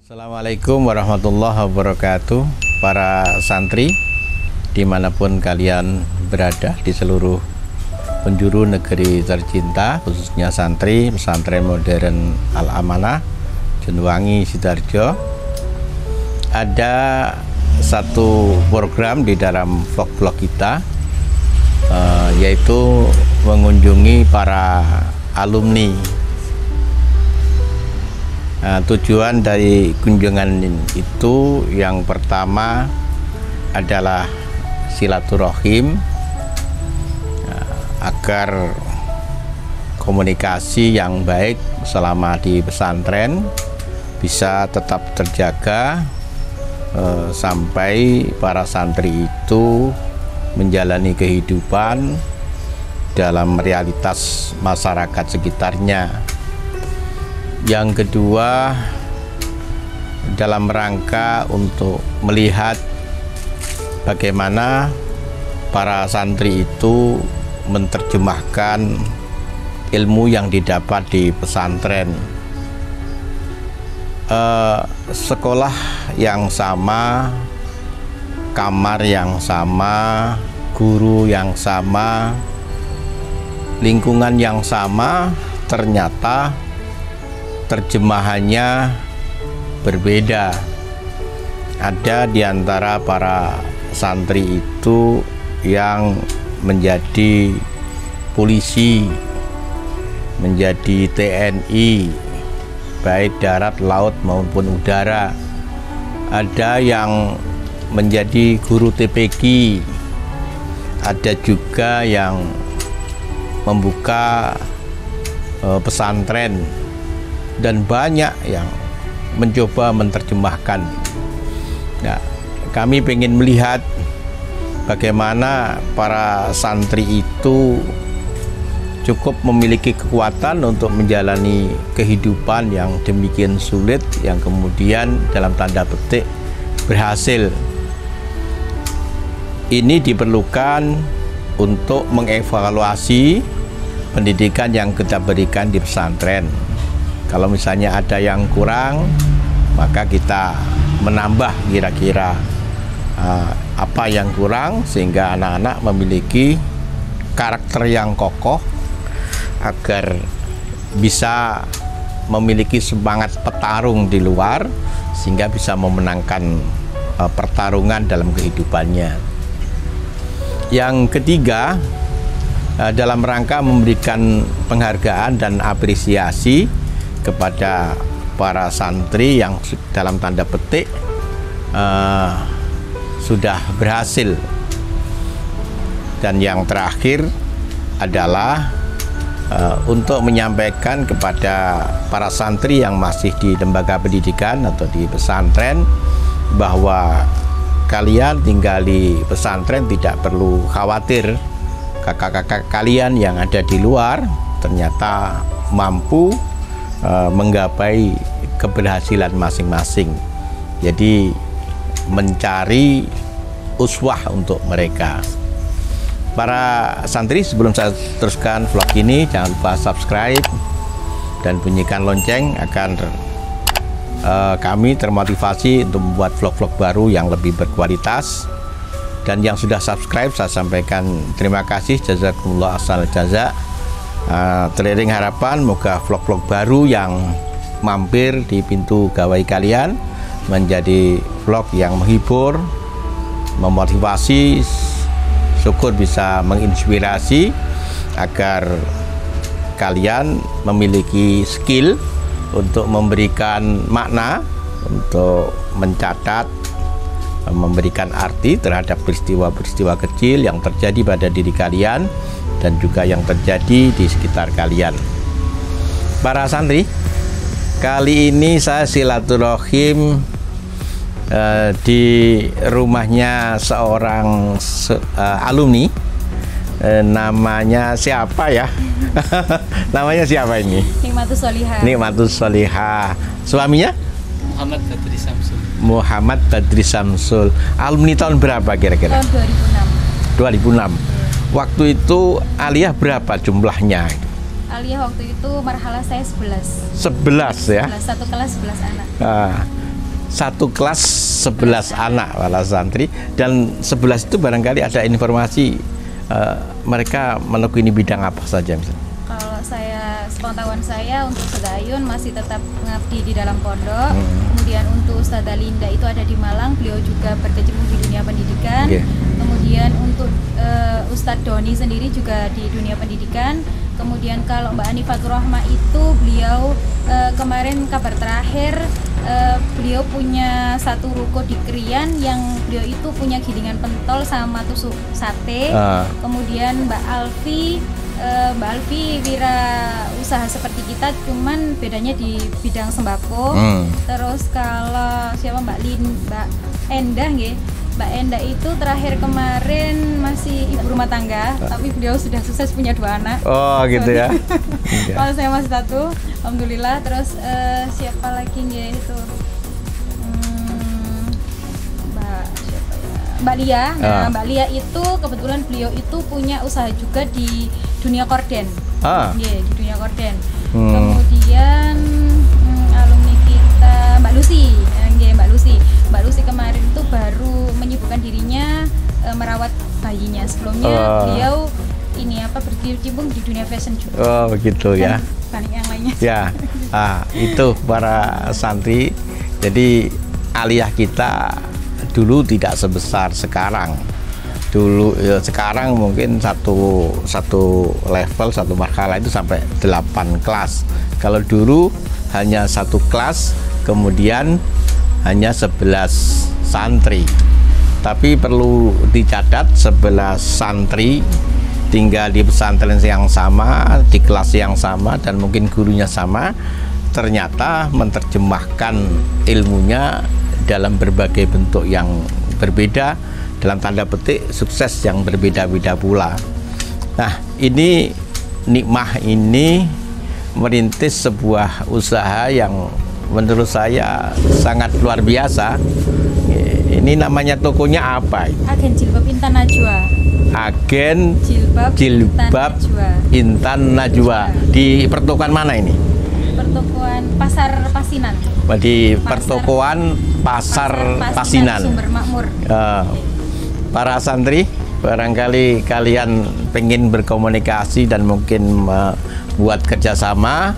Assalamualaikum warahmatullahi wabarakatuh. Para santri dimanapun kalian berada di seluruh penjuru negeri tercinta, khususnya santri pesantren modern Al-Amanah Jenuwangi Sidoarjo, ada satu program di dalam vlog-vlog kita, yaitu mengunjungi para alumni. Tujuan dari kunjungan itu yang pertama adalah silaturahim, agar komunikasi yang baik selama di pesantren bisa tetap terjaga sampai para santri itu menjalani kehidupan dalam realitas masyarakat sekitarnya. Yang kedua, dalam rangka untuk melihat bagaimana para santri itu menerjemahkan ilmu yang didapat di pesantren. Sekolah yang sama, kamar yang sama, guru yang sama, lingkungan yang sama, ternyata terjemahannya berbeda. Ada di antara para santri itu yang menjadi polisi, menjadi TNI, baik darat, laut maupun udara. Ada yang menjadi guru TPQ, ada juga yang membuka pesantren, dan banyak yang mencoba menerjemahkan. Nah, kami ingin melihat bagaimana para santri itu cukup memiliki kekuatan untuk menjalani kehidupan yang demikian sulit, yang kemudian dalam tanda petik berhasil. Ini diperlukan untuk mengevaluasi pendidikan yang kita berikan di pesantren. Kalau misalnya ada yang kurang, maka kita menambah kira-kira apa yang kurang, sehingga anak-anak memiliki karakter yang kokoh agar bisa memiliki semangat petarung di luar, sehingga bisa memenangkan pertarungan dalam kehidupannya. Yang ketiga, dalam rangka memberikan penghargaan dan apresiasi kepada para santri yang dalam tanda petik sudah berhasil. Dan yang terakhir adalah untuk menyampaikan kepada para santri yang masih di lembaga pendidikan atau di pesantren bahwa kalian tinggal di pesantren tidak perlu khawatir. Kakak-kakak kalian yang ada di luar ternyata mampu menggapai keberhasilan masing-masing. Jadi mencari uswah untuk mereka. Para santri, sebelum saya teruskan vlog ini, jangan lupa subscribe dan bunyikan lonceng agar kami termotivasi untuk membuat vlog-vlog baru yang lebih berkualitas. Dan yang sudah subscribe, saya sampaikan terima kasih, jazakumullah asal jaza. Teriring harapan moga vlog-vlog baru yang mampir di pintu gawai kalian menjadi vlog yang menghibur, memotivasi, syukur bisa menginspirasi agar kalian memiliki skill untuk memberikan makna, untuk mencatat, memberikan arti terhadap peristiwa-peristiwa kecil yang terjadi pada diri kalian dan juga yang terjadi di sekitar kalian. Para santri, kali ini saya silaturahim di rumahnya seorang alumni. Namanya siapa ya? Namanya siapa ini? Nikmatus Solihah. Nikmatus Solihah. Suaminya? Muhammad Badri Samsul. Muhammad Badri Samsul. Alumni tahun berapa kira-kira? Tahun 2006. 2006. Waktu itu aliyah berapa jumlahnya? Aliyah waktu itu marhalah saya 11. 11 ya? 11, satu kelas 11 anak. satu kelas 11 anak para santri, dan 11 itu barangkali ada informasi mereka menekuni bidang apa saja misalnya? Kalau saya, sepengetahuan saya untuk Sedayun masih tetap mengabdi di dalam pondok. Kemudian untuk Ustazah Linda itu ada di Malang, beliau juga berkecimpung di dunia pendidikan. Kemudian untuk Ustadz Doni sendiri juga di dunia pendidikan. Kemudian kalau Mbak Anifatur Rahmah itu beliau kemarin kabar terakhir beliau punya satu ruko di Krian yang beliau itu punya gilingan pentol sama tusuk sate. Kemudian Mbak Alfi wira usaha seperti kita, cuman bedanya di bidang sembako. Terus kalau siapa Mbak Endah nggih. Mbak Endah itu terakhir kemarin masih ibu rumah tangga, tapi beliau sudah sukses punya 2 anak. Oh gitu ya. Kalau saya masih 1, alhamdulillah. Terus siapa lagi nggih itu? Mbak Lia. Nah, Mbak Lia itu kebetulan beliau itu punya usaha juga di dunia korden. Di dunia korden. Kemudian alumni kita Mbak Lucy. Mbak Lucy kemarin itu baru menyibukkan dirinya merawat bayinya. Sebelumnya beliau berkecimpung di dunia fashion juga. Oh begitu ya. Banyak yang lainnya. Ya, itu para santri. Jadi aliyah kita dulu tidak sebesar sekarang. Sekarang mungkin satu level, satu marhalah itu sampai 8 kelas. Kalau dulu hanya 1 kelas, kemudian hanya 11 santri. Tapi perlu dicatat 11 santri tinggal di pesantren yang sama, di kelas yang sama, dan mungkin gurunya sama, ternyata menerjemahkan ilmunya dalam berbagai bentuk yang berbeda, dalam tanda petik sukses yang berbeda-beda pula. Nah, ini Nikmah ini merintis sebuah usaha yang menurut saya sangat luar biasa. Ini namanya tokonya apa? Agen Jilbab Intan Najwa. Agen Jilbab Intan Najwa. Di pertokoan mana ini? Pertokoan Pasar Pasinan. Di pertokoan Pasar Pasinan. Sumber Makmur. Para santri, barangkali kalian pengen berkomunikasi dan mungkin membuat kerjasama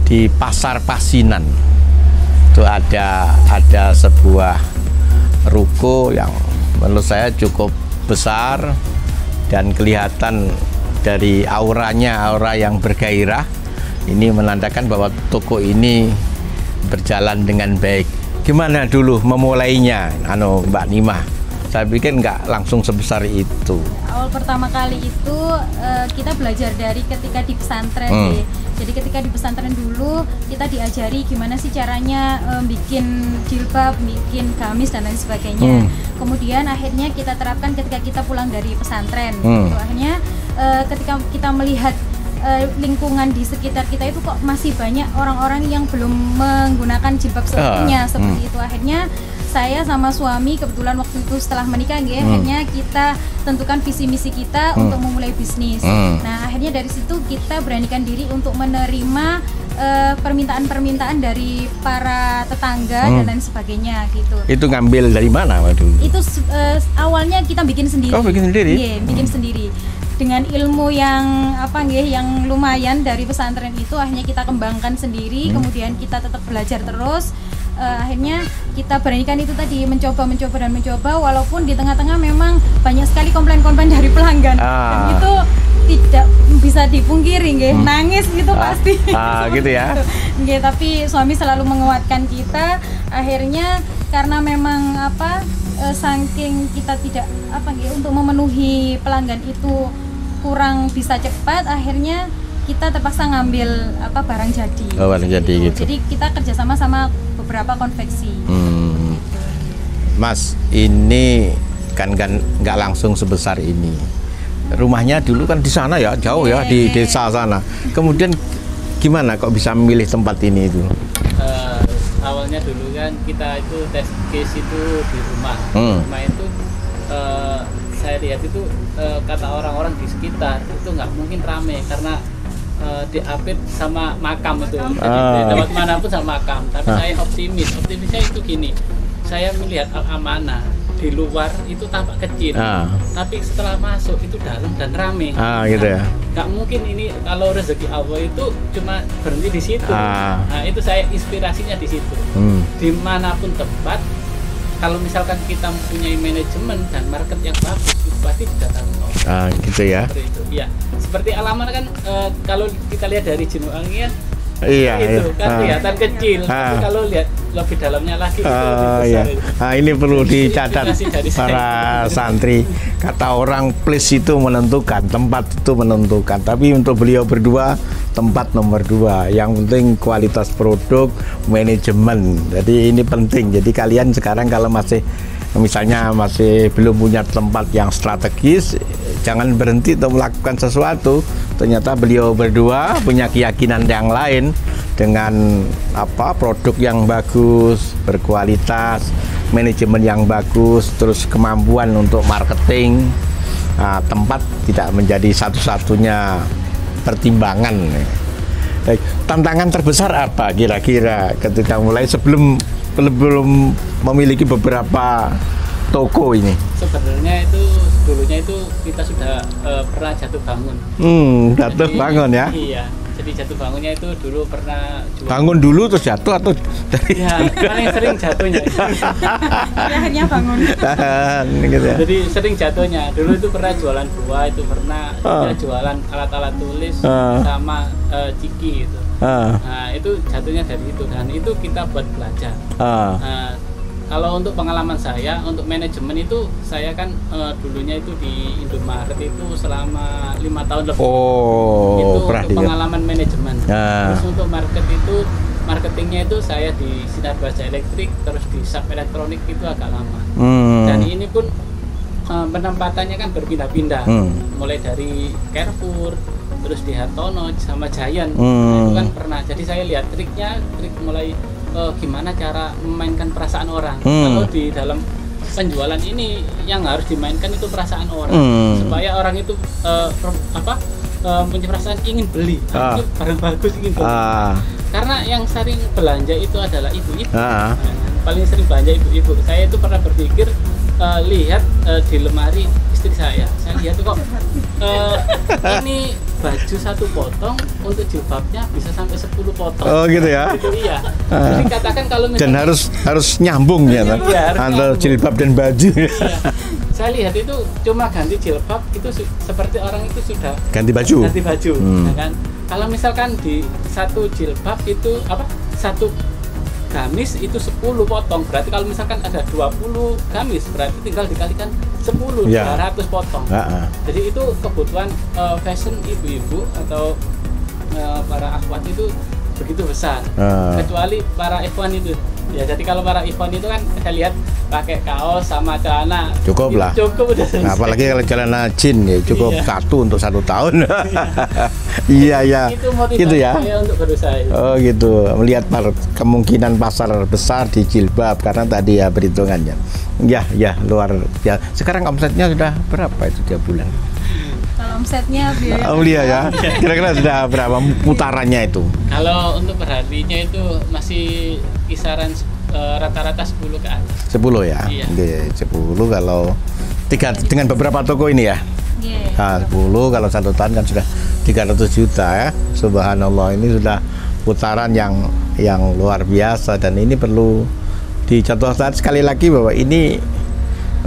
di Pasar Pasinan. Itu ada sebuah ruko yang menurut saya cukup besar dan kelihatan dari aura yang bergairah. Ini menandakan bahwa toko ini berjalan dengan baik. Gimana dulu memulainya, Mbak Nimah? Saya pikir nggak langsung sebesar itu. Awal pertama kali itu kita belajar dari ketika di pesantren. Jadi ketika di pesantren dulu kita diajari gimana sih caranya bikin jilbab, bikin gamis dan lain sebagainya. Kemudian akhirnya kita terapkan ketika kita pulang dari pesantren. Gitu. Akhirnya ketika kita melihat lingkungan di sekitar kita itu kok masih banyak orang-orang yang belum menggunakan jilbab seutuhnya seperti itu. Akhirnya saya sama suami kebetulan waktu itu setelah menikah akhirnya kita tentukan visi misi kita untuk memulai bisnis. Nah, akhirnya dari situ kita beranikan diri untuk menerima permintaan-permintaan dari para tetangga dan lain sebagainya gitu. Itu ngambil dari mana waktu itu? Awalnya kita bikin sendiri. Oh, bikin sendiri? Iya, bikin sendiri. Dengan ilmu yang yang lumayan dari pesantren itu akhirnya kita kembangkan sendiri, kemudian kita tetap belajar terus. Akhirnya kita beranikan itu tadi, mencoba walaupun di tengah-tengah memang banyak sekali komplain-komplain dari pelanggan. Dan itu tidak bisa dipungkiri, nangis gitu pasti. Gitu ya. Tapi suami selalu menguatkan kita. Akhirnya karena memang saking kita tidak untuk memenuhi pelanggan itu kurang bisa cepat, akhirnya kita terpaksa ngambil barang jadi. Barang jadi gitu. Jadi kita kerjasama sama beberapa konveksi. Mas, ini kan nggak langsung sebesar ini. Rumahnya dulu kan di sana ya, jauh ya, di desa sana. Kemudian gimana kok bisa memilih tempat ini itu? Awalnya dulu kan kita itu tes case itu di rumah. Rumah itu saya lihat itu kata orang-orang di sekitar itu nggak mungkin ramai karena diupdate sama makam itu. Jadi lewat manapun sama makam. Tapi saya optimisnya itu gini. Saya melihat Al-Amanah di luar itu tampak kecil, tapi setelah masuk itu dalam dan ramai. Gitu ya. Gak mungkin ini kalau rezeki Allah itu cuma berhenti di situ. Nah itu saya inspirasinya di situ. Dimanapun tempat, kalau misalkan kita mempunyai manajemen dan market yang bagus, itu pasti datang. Gitu ya. Seperti itu. Ya, seperti Al-Amanah kan kalau kita lihat dari Jenuwangi kan. Iya, itu kan kelihatan kecil. Tapi kalau lihat lebih dalamnya lagi itu lebih besar. Ini perlu dicatat para santri. Kata orang place itu menentukan, tempat itu menentukan. Tapi untuk beliau berdua tempat nomor 2. Yang penting kualitas produk, manajemen. Jadi ini penting. Jadi kalian sekarang kalau masih belum punya tempat yang strategis, jangan berhenti untuk melakukan sesuatu. Ternyata beliau berdua punya keyakinan yang lain dengan produk yang bagus, berkualitas, manajemen yang bagus, terus kemampuan untuk marketing. Tempat tidak menjadi satu-satunya pertimbangan. Tantangan terbesar apa kira-kira ketika mulai sebelum memiliki beberapa toko ini? Sebenarnya itu dulunya itu kita sudah pernah jatuh bangun. Jatuh bangun ya? Iya. Jadi jatuh bangunnya itu dulu pernah bangun dulu terus jatuh atau dari? Ya, paling sering jatuhnya. Akhirnya bangun. Gitu ya. Jadi sering jatuhnya. Dulu itu pernah jualan buah, itu pernah jualan alat-alat tulis sama ciki gitu. Nah, itu jatuhnya dari itu dan itu kita buat belajar. Kalau untuk pengalaman saya, untuk manajemen itu saya kan dulunya itu di Indomaret itu selama 5 tahun lebih. Itu untuk pengalaman manajemen. Terus untuk marketingnya itu saya di Sinar Baja Elektrik, terus di Sub Elektronik itu agak lama. Dan ini pun penempatannya kan berpindah-pindah, mulai dari Carrefour, terus di Hartono sama Giant. Itu kan pernah. Jadi saya lihat trik mulai gimana cara memainkan perasaan orang. Kalau di dalam penjualan ini yang harus dimainkan itu perasaan orang, supaya orang itu punya perasaan ingin beli, barang bagus ingin beli. Karena yang sering belanja itu adalah ibu-ibu. Paling sering belanja ibu-ibu. Saya itu pernah berpikir lihat di lemari istri saya lihat tuh kok ini baju 1 potong untuk jilbabnya bisa sampai 10 potong. Gitu ya. Gitu, iya. Jadi katakan kalau misalnya, dan harus nyambung ya kan, antara jilbab dan baju. Iya. Saya lihat itu cuma ganti jilbab itu seperti orang itu sudah ganti baju. Ya kan? Kalau misalkan di 1 jilbab itu satu gamis itu 10 potong, berarti kalau misalkan ada 20 gamis berarti tinggal dikalikan 10, 200 potong. Jadi itu kebutuhan fashion ibu-ibu atau para akhwat itu begitu besar. Kecuali para ikhwan itu. Ya, jadi kalau para ikhwan itu kan saya lihat pakai kaos sama celana cukup lah. Cukup udah selesai. Apalagi kalau celana jeans ya cukup satu untuk 1 tahun. Iya. Itu motivasi gitu ya. saya untuk berusaha. Gitu. Melihat kemungkinan pasar besar di jilbab karena tadi ya perhitungannya. Ya luar biasa. Sekarang omsetnya sudah berapa itu tiap bulan? Kalau omsetnya ya. Kira-kira sudah berapa putarannya itu? Kalau untuk perharinya itu masih kisaran rata-rata 10 ke atas. 10 ya? Iya. 10 kalau dengan beberapa toko ini ya? Iya. 10 kalau 1 tahun kan sudah 300 juta ya. Subhanallah, ini sudah putaran yang luar biasa dan ini perlu dicontohkan sekali lagi bahwa ini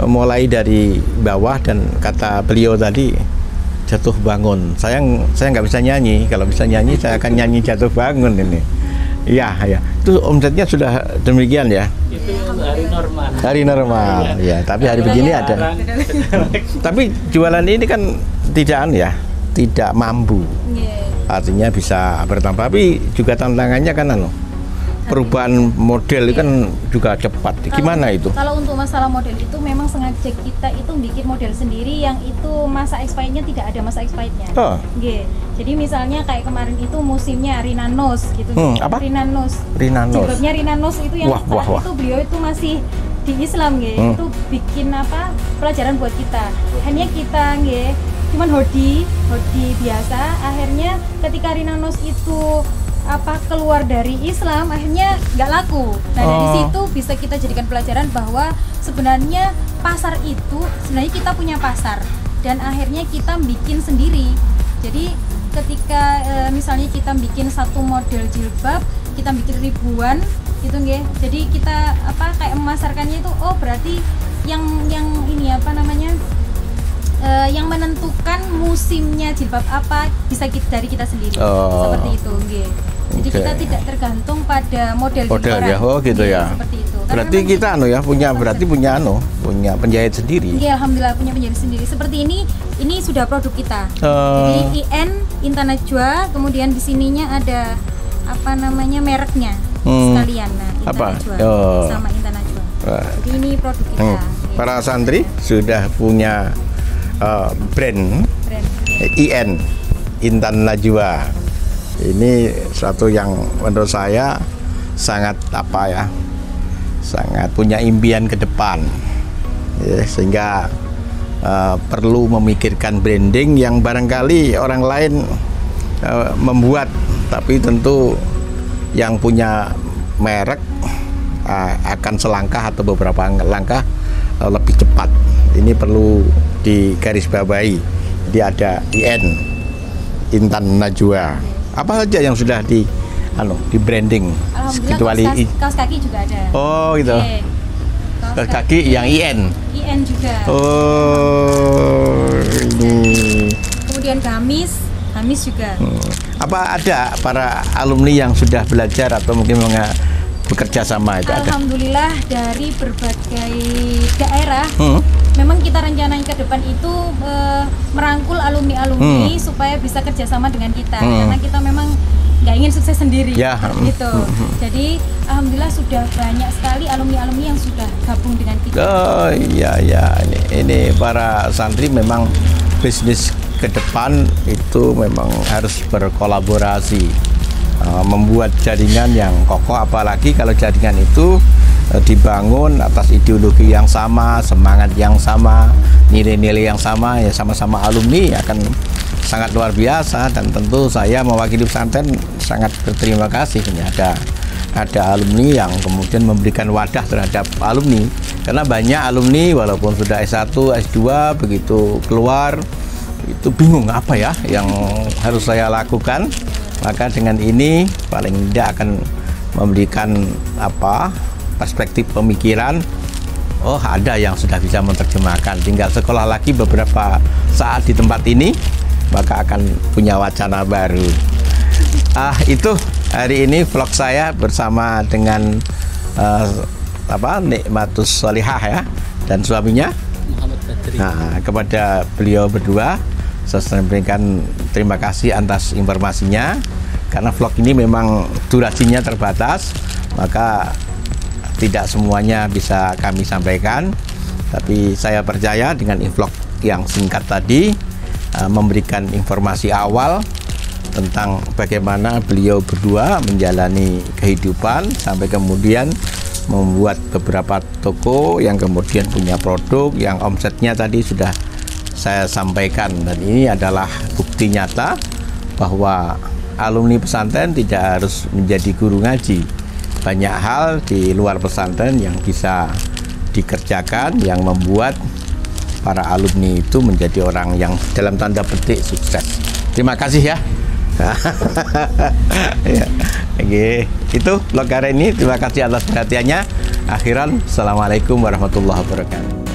mulai dari bawah dan kata beliau tadi jatuh bangun. Saya nggak bisa nyanyi. Kalau bisa nyanyi saya akan nyanyi jatuh bangun ini. Iya. Itu omsetnya sudah demikian ya? Itu hari normal. Hari normal, ya. Tapi hari begini ada. Tapi jualan ini kan tidak mampu. Artinya bisa bertambah. Tapi juga tantangannya kan perubahan model itu kan juga cepat. Gimana itu? Kalau untuk masalah model itu memang sengaja kita itu bikin model sendiri yang itu masa expirednya tidak ada masa expirednya. Jadi misalnya kayak kemarin itu musimnya Rina Nose gitu. Apa? Rina Nose. Jilbabnya Rina Nose itu yang saat itu beliau itu masih di Islam itu bikin pelajaran buat kita. Hanya kita cuman hoodie biasa. Akhirnya ketika Rinanos itu keluar dari Islam, akhirnya nggak laku. Nah dari situ bisa kita jadikan pelajaran bahwa sebenarnya pasar itu sebenarnya kita punya pasar, dan akhirnya kita bikin sendiri. Jadi ketika misalnya kita bikin satu model jilbab, kita bikin ribuan gitu nggih. Jadi kita kayak memasarkannya itu, oh berarti yang ini yang menentukan musimnya jilbab apa bisa dari kita sendiri. Seperti itu nggih. Jadi kita tidak tergantung pada model ya. Oh gitu ya. Seperti itu. Berarti kita punya penjahit sendiri. Iya, alhamdulillah punya penjahit sendiri. Seperti ini sudah produk kita. Jadi IN Intan Najwa, kemudian di sininya ada mereknya sekalian. Nah, Intan Najwa sama Intan Najwa. Jadi ini produk kita. Para santri sudah punya brand IN Intan Najwa. Ini suatu yang menurut saya sangat sangat punya impian ke depan, ya, sehingga perlu memikirkan branding yang barangkali orang lain membuat, tapi tentu yang punya merek akan selangkah atau beberapa langkah lebih cepat. Ini perlu digarisbawahi. Jadi ada IN Intan Najwa. Apa saja yang sudah di branding? Kecuali kaos kaki juga ada. Oh gitu. Kaos kaki yang IN juga. Oh ini. Kemudian gamis juga. Apa ada para alumni yang sudah belajar atau mungkin bekerja sama itu? Alhamdulillah ada? Dari berbagai daerah. Memang kita rencanain ke depan itu merangkul alumni supaya bisa kerjasama dengan kita, karena kita memang nggak ingin sukses sendiri, gitu. Jadi alhamdulillah sudah banyak sekali alumni yang sudah gabung dengan kita. Oh iya, ini para santri memang bisnis ke depan itu memang harus berkolaborasi, membuat jaringan yang kokoh, apalagi kalau jaringan itu dibangun atas ideologi yang sama, semangat yang sama, nilai-nilai yang sama, ya sama-sama alumni akan sangat luar biasa. Dan tentu saya mewakili pesantren sangat berterima kasih ini ada alumni yang kemudian memberikan wadah terhadap alumni, karena banyak alumni walaupun sudah S1, S2 begitu keluar itu bingung apa ya yang harus saya lakukan. Maka dengan ini paling tidak akan memberikan perspektif pemikiran. Oh, ada yang sudah bisa menerjemahkan, tinggal sekolah lagi beberapa saat di tempat ini, maka akan punya wacana baru. Itu hari ini vlog saya bersama dengan Nikmatus Solihah ya, dan suaminya Muhammad Badri. Nah, kepada beliau berdua saya sampaikan terima kasih atas informasinya, karena vlog ini memang durasinya terbatas, maka tidak semuanya bisa kami sampaikan, tapi saya percaya dengan vlog yang singkat tadi memberikan informasi awal tentang bagaimana beliau berdua menjalani kehidupan sampai kemudian membuat beberapa toko yang kemudian punya produk yang omsetnya tadi sudah saya sampaikan. Dan ini adalah bukti nyata bahwa alumni pesantren tidak harus menjadi guru ngaji. Banyak hal di luar pesantren yang bisa dikerjakan yang membuat para alumni itu menjadi orang yang dalam tanda petik sukses. Terima kasih ya. Oke, itu vlog hari ini. Terima kasih atas perhatiannya. Akhiran, assalamualaikum warahmatullahi wabarakatuh.